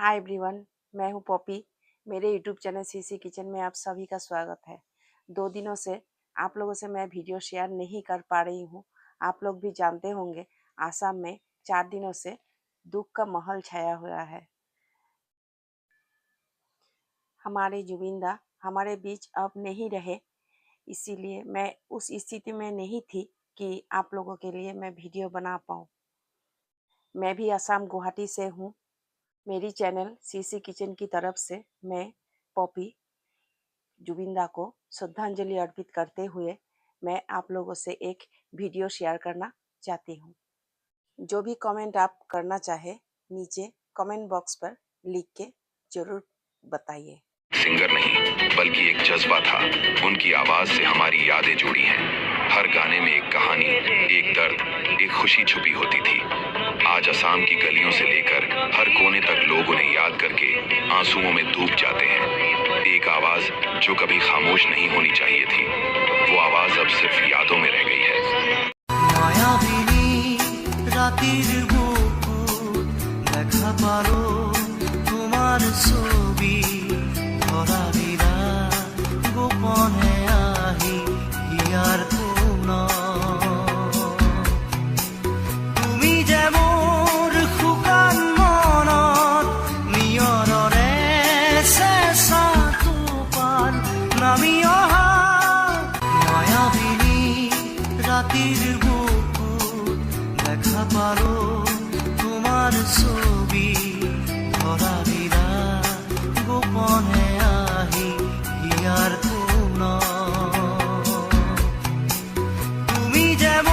Hi everyone, मैं हूं Poppy. मेरे यूट्यूब चैनल सीसी किचन में आप सभी का स्वागत है। 2 दिनों से आप लोगों से मैं वीडियो शेयर नहीं कर पा रही हूं। आप लोग भी जानते होंगे, आसाम में 4 दिनों से दुख का माहौल छाया हुआ है। हमारे जुबिंदा हमारे बीच अब नहीं रहे, इसीलिए मैं उस स्थिति में नहीं थी कि आप लोगों के लिए मैं वीडियो बना पाऊँ। मैं भी आसाम गुवाहाटी से हूँ। मेरी चैनल सीसी किचन की तरफ से मैं पॉपी जुबिंदा को श्रद्धांजलि अर्पित करते हुए मैं आप लोगों से एक वीडियो शेयर करना चाहती हूँ। जो भी कमेंट आप करना चाहे नीचे कमेंट बॉक्स पर लिख के जरूर बताइए। सिंगर नहीं बल्कि एक जज्बा था। उनकी आवाज से हमारी यादें जुड़ी हैं। हर गाने में एक कहानी, एक दर्द, एक खुशी छुपी होती थी। आज असम की गलियों से लेकर हर कोने तक लोग उन्हें याद करके आंसुओं में डूब जाते हैं। एक आवाज जो कभी खामोश नहीं होनी चाहिए थी, वो आवाज अब सिर्फ यादों में रह गई है। রাতির বুকুর দেখা পারো তোমার ছবি ধরা বিরা গোপনে